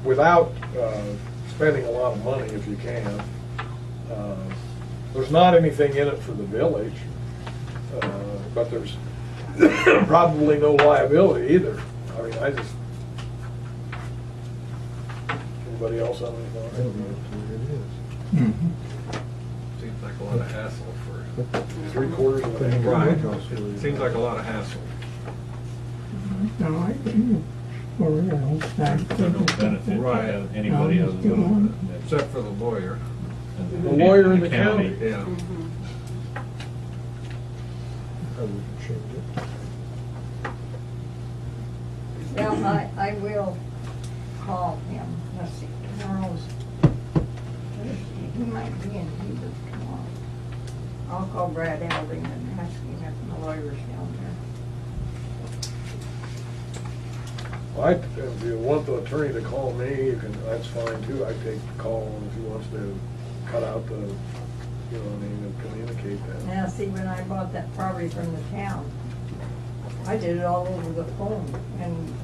without spending a lot of money if you can, there's not anything in it for the village, but there's probably no liability either. I mean, anybody else on anything? Seems like a lot of hassle for, 3/4 of an acre. right, seems like a lot of hassle. No, I didn't. For real. For no benefit to anybody other than, except for the lawyer. The lawyer in the county. Yeah. I wouldn't change it. Yeah, I will call him, let's see, tomorrow's, he might be in Hebrew tomorrow. I'll call Brad Elding and ask him if the lawyer's down there. If you want the attorney to call me, you can, that's fine too. I take the call if he wants to cut out the, you know what I mean, and communicate that. Now, see, when I bought that property from the town, I did it all over the phone, and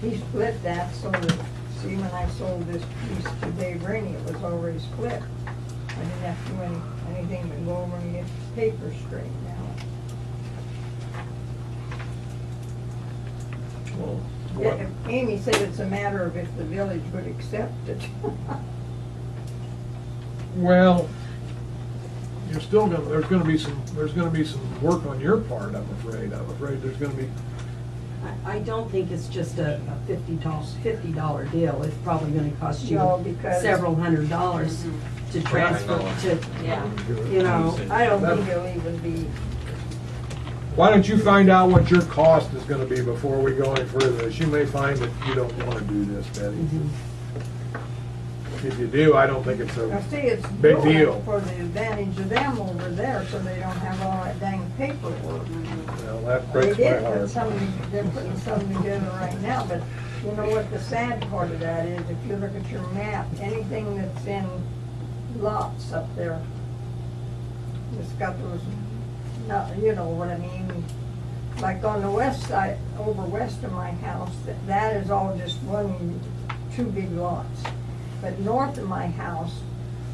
he split that so that, see, when I sold this piece to Dave Rainey, it was already split. I didn't have to do anything but go over and get the papers straightened out. Well, what- Amy said it's a matter of if the village would accept it. Well, you're still gonna, there's gonna be some work on your part, I'm afraid. I'm afraid there's gonna be, I don't think it's just a $50 deal. It's probably gonna cost you No, because- several $100s to transfer to, Yeah. you know. I don't think it'll even be, why don't you find out what your cost is gonna be before we go any further? You may find that you don't wanna do this, Betty. If you do, I don't think it's I a, see it's Big doing deal. it for the advantage of them over there, so they don't have all that dang paperwork. well, that They breaks my did put heart. something, they're putting something together right now, but you know what the sad part of that is, if you look at your map, anything that's in lots up there, it's got those, you know what I mean? Like on the west side, over west of my house, that is all just two big lots. But north of my house,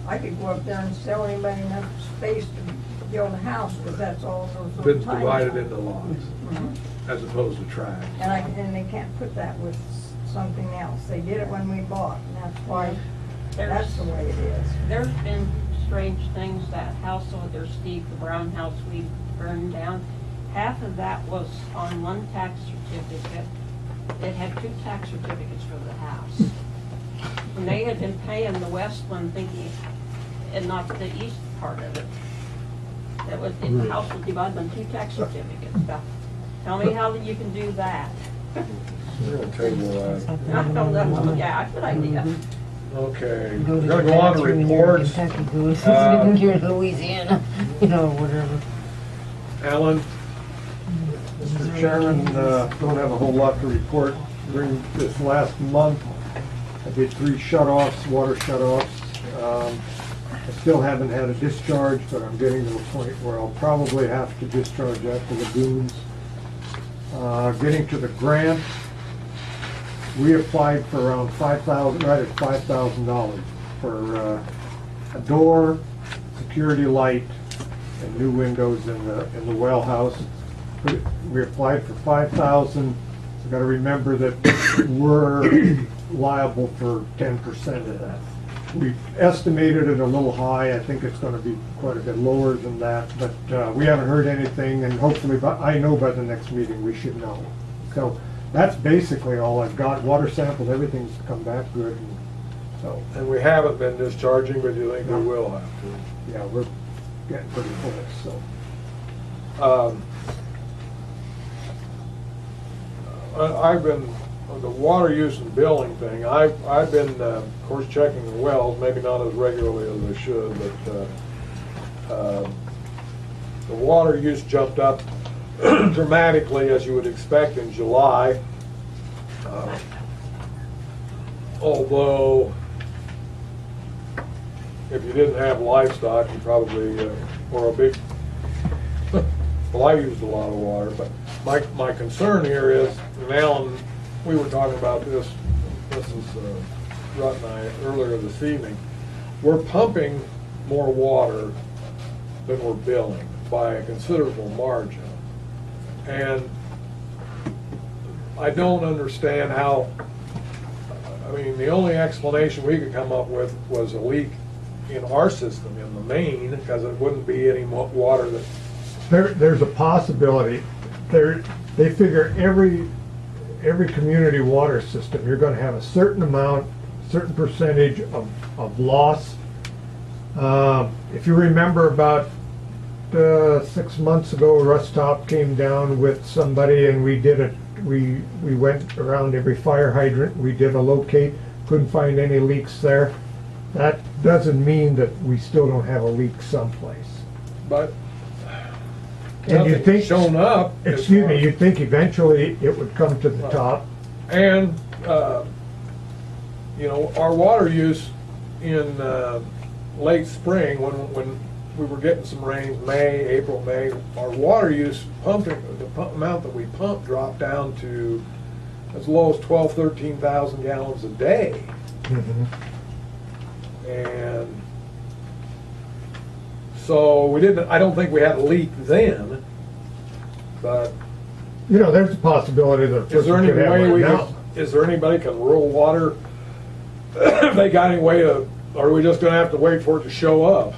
I could go up there and sell anybody enough space to build a house, because that's all those little Been tiny divided lots. into lots, Mhm. as opposed to tracts. And they can't put that with something else. They did it when we bought, and that's why, that's the way it is. There's been strange things, that house over there, Steve, the brown house we burned down, half of that was on one tax certificate. It had 2 tax certificates for the house. And they had been paying the west one thinking, and not the east part of it. The house was divided on 2 tax certificates. Now, tell me how you can do that. We're gonna table that. I don't know, yeah, good idea. Okay, we're gonna go on to reports. Here in Louisiana, you know, whatever. Alan? Mr. Chairman, don't have a whole lot to report. During this last month, I did 3 shut-offs, water shut-offs. I still haven't had a discharge, but I'm getting to a point where I'll probably have to discharge at the lagoons. Getting to the grant, we applied for around $5,000, right at $5,000 for a door, security light, and new windows in the well house. We applied for $5,000. You got to remember that liable for 10% of that. We've estimated it a little high. I think it's gonna be quite a bit lower than that, but we haven't heard anything, and hopefully, I know by the next meeting, we should know. So that's basically all I've got. Water sampled, everything's come back good, and so, And we haven't been discharging, but you think we will have to? yeah, we're getting pretty full, so. I've been, on the water use and billing thing, I've been, of course, checking the wells, maybe not as regularly as I should, but the water use jumped up dramatically, as you would expect, in July. Although, if you didn't have livestock, you probably, or a big, well, I used a lot of water, but my concern here is, and Alan, we were talking about this is Rutt and I earlier this evening, we're pumping more water than we're billing by a considerable margin. And I don't understand how, I mean, the only explanation we could come up with was a leak in our system in the main, because it wouldn't be any water that. There's a possibility. They figure every community water system, you're gonna have a certain amount, certain percentage of loss. If you remember about 6 months ago, Russ Top came down with somebody and we went around every fire hydrant, we did a locate, couldn't find any leaks there. That doesn't mean that we still don't have a leak someplace. But And you nothing's think, shown up. as excuse far me, as- you'd think eventually it would come to the top. And, you know, our water use in late spring, when we were getting some rains, April, May, our water use pumping, the amount that we pumped dropped down to as low as 13,000 gallons a day. Mhm. And so I don't think we had a leak then, but You know, there's a possibility that a is there person any could have way one we now. can, is there anybody can rural water? If they got any way to, or are we just gonna have to wait for it to show up?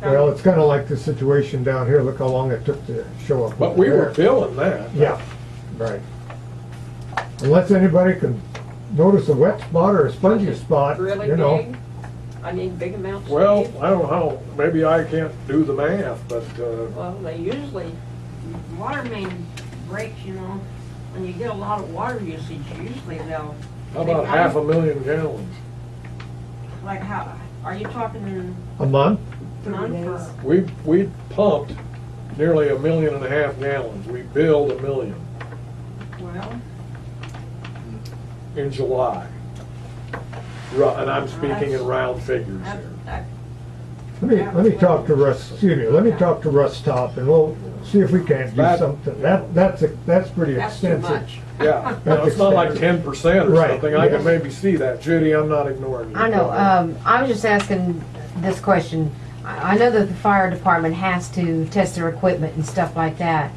Well, it's kinda like the situation down here, look how long it took to show up. But over we were there. feeling that. Yeah, right. Unless anybody can notice a wet spot or a spongy spot, Really you know. big? I mean, big amounts. Well, Steve? I don't know, maybe I can't do the math, but, Well, they usually, water main breaks, you know, when you get a lot of water usage, usually they'll. how about 500,000 gallons? Like how, are you talking in A month? month or? We pumped nearly 1.5 million gallons, we billed 1 million Well, in July. And I'm speaking in round figures that, here. that, Let me talk to Russ, excuse me, let me talk to Russ Top and we'll see if we can't do That- something. That's pretty that's too extensive. much. Yeah, That's it's not like expensive. 10% or Right, something, I can yes. maybe see that. Judy, I'm not ignoring you. I know, I was just asking this question. I know that the fire department has to test their equipment and stuff like that.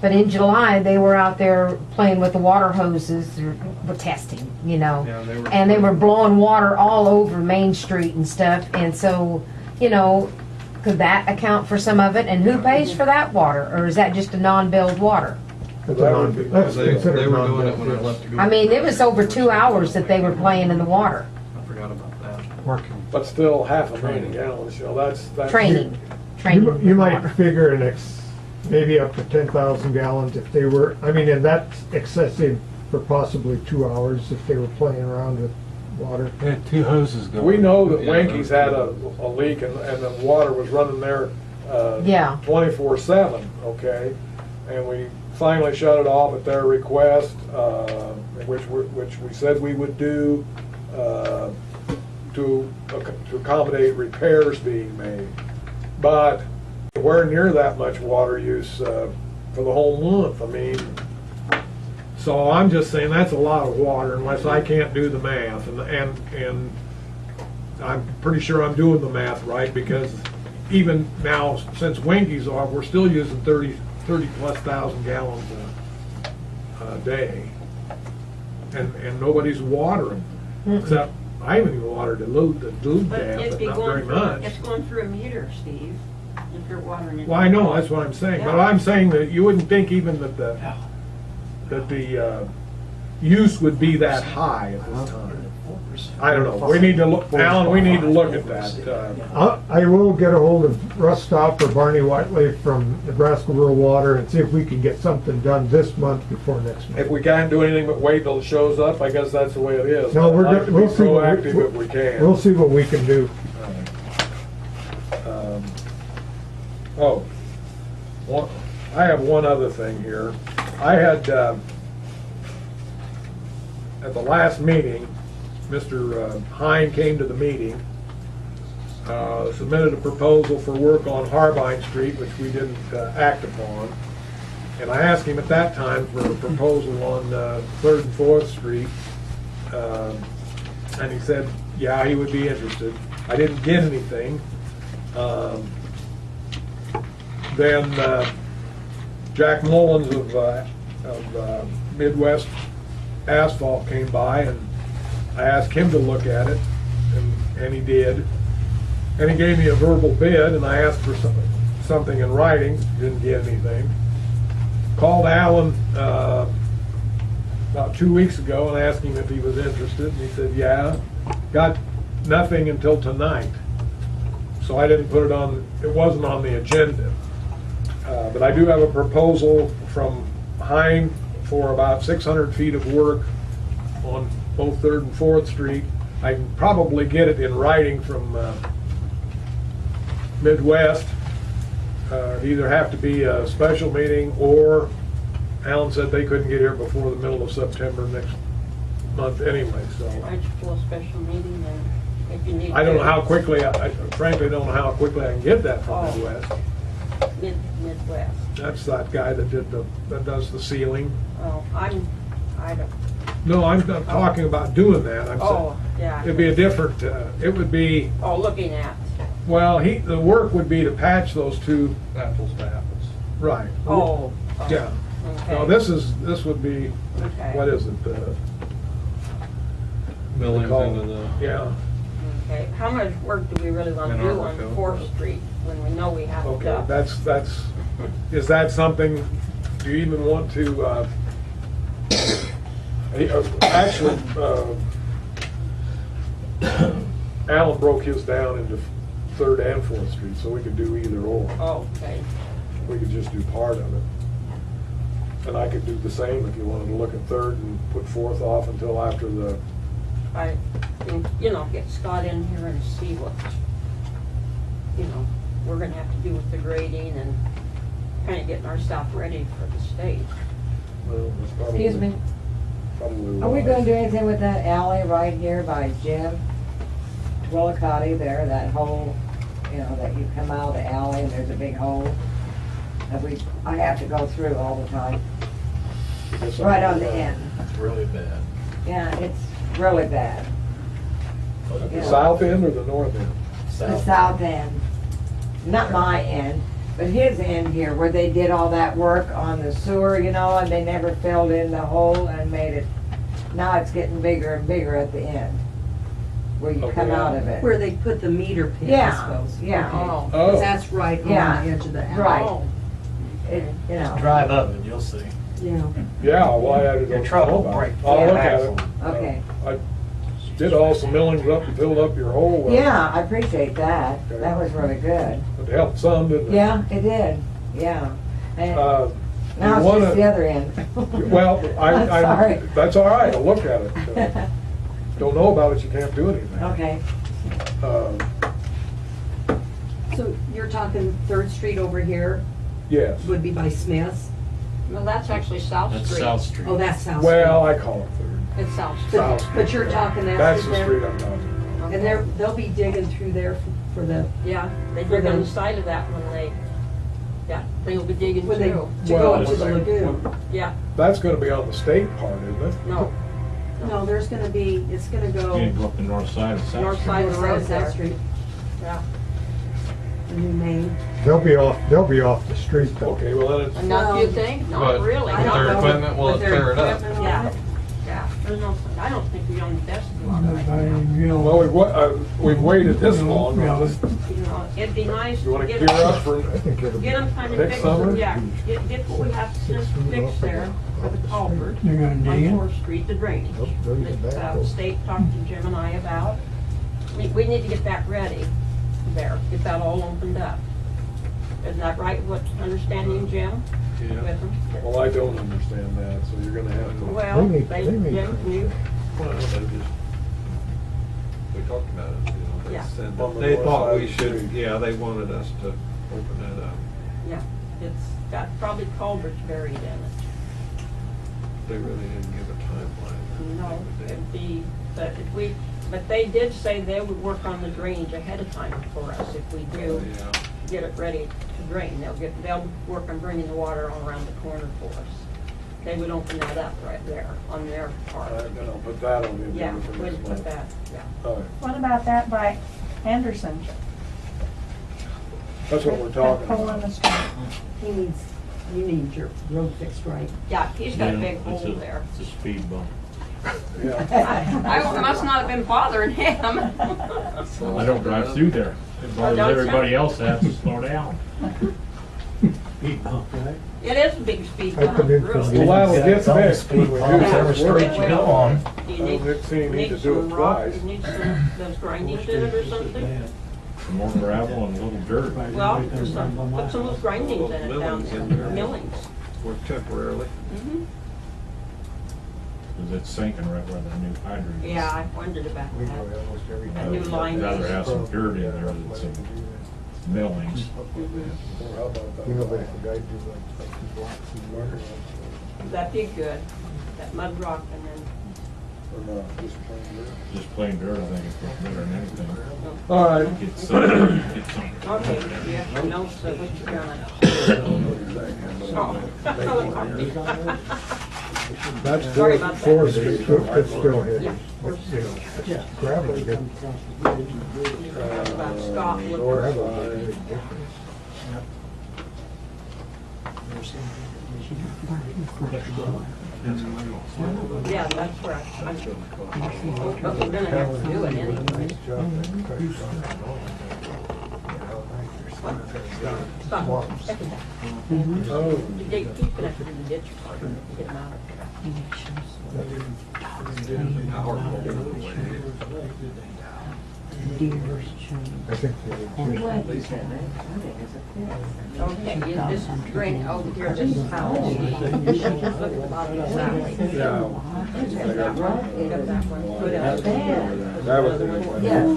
But in July, they were out there playing with the water hoses, or with testing, you know. Yeah, they were- And they were blowing water all over Main Street and stuff. And so, you know, could that account for some of it? And who pays for that water? Or is that just a non-billed water? That's That would be- that's They considered were doing it non-billed, when I yes. left to go. I mean, it was over 2 hours that they were playing in the water. I forgot about that. Working. But still, 500,000 gallons, you know, that's. Training. You Training. you might water. figure maybe up to 10,000 gallons if they were, I mean, and that's excessive for possibly 2 hours if they were playing around with water. They had 2 hoses going. We know that Yeah. Wanky's had a leak and the water was running there Yeah. 24/7, okay? And we finally shut it off at their request, which we said we would do to accommodate repairs being made. But we're near that much water use for the whole month. I mean, so I'm just saying that's a lot of water unless I can't do the math. And I'm pretty sure I'm doing the math right, because even now, since Winky's off, we're still using 30 plus thousand gallons a day. And nobody's watering. Except, I haven't even watered the lube But dam, it'd but be not very going through, much. it's going through a meter, Steve, if you're watering it. Well, I know, that's what I'm saying, but Yeah. I'm saying that you wouldn't think even that the use would be that high at this time. I don't know, we need to look, Alan, we need to look at that. I will get a hold of Russ Stopp or Barney Whiteley from Nebraska Rural Water and see if we can get something done this month before next month. If we can't do anything but wait till it shows up, I guess that's the way it is. No, we're I'd like to be we'll see what proactive if we can. We'll see what we can do. I have one other thing here. I had, at the last meeting, Mr. Hine came to the meeting, submitted a proposal for work on Harbine Street, which we didn't act upon. And I asked him at that time for a proposal on 3rd and 4th Street. And he said, yeah, he would be interested. I didn't get anything. Then Jack Mullins of Midwest Asphalt came by, and I asked him to look at it, and he did. And he gave me a verbal bid, and I asked for something in writing, didn't get anything. Called Alan about 2 weeks ago and asked him if he was interested, and he said, yeah. Got nothing until tonight. So I didn't put it on, it wasn't on the agenda. But I do have a proposal from Hine for about 600 feet of work on both 3rd and 4th Street. I can probably get it in writing from Midwest. It'd either have to be a special meeting, or Alan said they couldn't get here before the middle of September next month anyway, so. Why'd you pull a special meeting then, if you need? I don't know to? how quickly, I frankly don't know how quickly I can get that from Oh. Midwest. Midwest. That's that guy that that does the ceiling. Oh, I don't, No, I'm not talking about doing that. I'm oh, saying, yeah. it'd be a different, it would be, Oh, looking at, well, the work would be to patch those two, Apples to apples. right. oh. Yeah. Okay. No, this would be, Okay. what is it? Millings call- into the. Yeah, Okay, how much work do we really want to In do on Arborville. 4th Street when we know we have okay, to? is that something, do you even want to, actually, Alan broke his down into 3rd and 4th Street, so we could do either or. Oh, okay. We could just do part of it. And I could do the same if you wanted to look at 3rd and put 4th off until after the, I think, get Scott in here and see what, we're gonna have to do with the grading and kind of getting our stuff ready for the state. well, it's probably. Excuse me, Probably. are we wise. gonna do anything with that alley right here by Jim Willicotty there, that hole, that you come out of the alley and there's a big hole? I have to go through all the time, Yes, right on the end. It's really bad. Yeah, it's really bad. At the Yeah. south end or the north end? The south end, not my end, but his end here, where they did all that work on the sewer, and they never filled in the hole and made it, now it's getting bigger and bigger at the end, where you come Okay. out of it. Where they put the meter pin, I Yeah, suppose. yeah. Okay. Oh. 'Cause that's right on Yeah. the edge of the alley. Right. Oh, Drive up and you'll see. Yeah. Yeah, well, I had to go. Your truck will know about break. it. I'll look at it. Okay. I did all some millings up and filled up your hole. Yeah, I appreciate that, Okay. that was really good. It helped some, didn't it? Yeah, it did, yeah. And Uh, now you it's wanna- just the other end. Well, I'm sorry. that's all right, I'll look at it. Don't know about it, you can't do anything. Okay, Uh, So you're talking 3rd Street over here Yes. would be by Smith's? well, that's actually South That's Street. South Street. Oh, that's South Street. Well, I call it 3rd. It's South Street. South But, Street. but you're talking That's through the street there? I'm talking about. And they'll be digging through there for the, Yeah, they For dig on the- the side of that when they'll be digging when they, too. to Well, go up to when the they- lagoon. Yeah, That's gonna be on the state part, isn't it? no, No, there's gonna be, it's gonna go You can go up the north side of South north Street. side of the road South there. Street, Yeah, the new main. They'll be off the street though. Okay, well, then it's, enough, Well, you think? Not But really. I with don't their know, equipment, will with it their clear it up? equipment on Yeah. it. Yeah, There's no, I don't think we own the best lot right now. You know, Well, we've waited this long. Yeah, You know, it'd be nice You to wanna get gear up them, for get them kind of next fixed. summer? Yeah, get what we have to just fix there for the culvert You're gonna on dig it? 4th Street, the drainage. That the state talked to Jim and I about. We need to get that ready there, get that all opened up. Isn't that right, what understanding, Jim? Yeah. With them? Well, I don't understand that, so you're gonna have to. Well, Jim, you, Well, they just, we talked about it, you know, Yeah. they said On that the they north thought side we of the should, street. yeah, they wanted us to open that up. yeah, it's got probably culverts buried in it. They really didn't give a timeline. No, it'd be, but they did say they would work on the drainage ahead of time for us if we do Yeah. get it ready to drain. They'll work on bringing the water all around the corner for us. They would open that up right there on their part. Then I'll put that on the agenda Yeah, for we'd next put month. that, yeah. All right, What about that by Anderson? that's what we're talking That pole in about. the street. You need your road fixed right. Yeah, he's got a big hole there. It's a speed bump. Yeah. I must not have been bothering him. I don't drive through there. As long as don't you? everybody else has to slow down. It is a big speed That's a bump, big really. Well, that'll get It's on the fixed. speed when we bump do every this work. street you go on. Do you I don't think you need to do it some rock, twice. you need some, those grindings in it or something? Some more gravel and a little dirt. Well, put some of those grindings in it down Millings there, in there. millings. Work temporarily. Mhm. Cause it's sinking right where the new hydrant is. Yeah, I wondered about that. A I'd new line. rather have some dirt in there than some millings. That'd be good, that mud rock and then, Just plain dirt, I think it's better than anything. All right, Get some. okay, you have to know so what you're gonna. that's Sorry about that. 4th Street. It's still here. Yeah. You know, gravel is good. About Scott looking. North side. Yeah, that's where but we're gonna have to do it anyway. Stop. Oh, Keep it after the ditch part, get them out of there. Power pole. I think Okay, yeah, this is drain, oh, here, this is how. Look at the bottom of that. yeah. Got that one, got that one. Put it there. That was it. Yeah,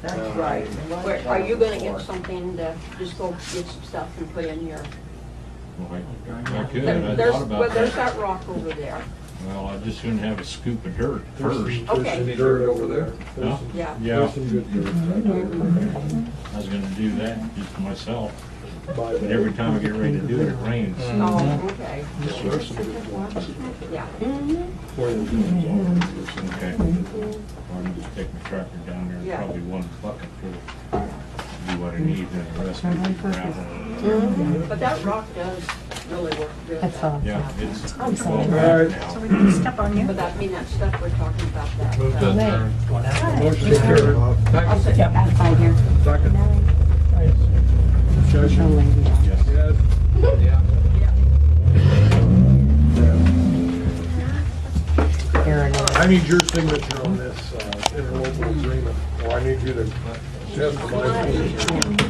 that's right. Where, are you gonna get something to, just go get some stuff and put in your, Well, I could, I there's, thought well, about there's that. that rock over there. Well, I just soon have a scoop of dirt first. Okay. Any dirt over there? Huh? Yeah. Yeah, There's some good dirt. I was gonna do that just myself, but every time I get ready to do it, it rains. Oh, okay. Yeah. Okay. Or I just take my tractor down there, Yeah. probably one bucket full, do what I need, and the rest of it gravel. But that rock does really work good. That's all. Yeah, it's. I'm sorry. well All right. now. We can step on you. But that, I mean, that stuff we're talking about, that. Move to adjourn. Motion carried. I'll say, Outside here. Second. Discussion. Yes. Yes. I need your signature on this interlocal agreement, or I need you to testify.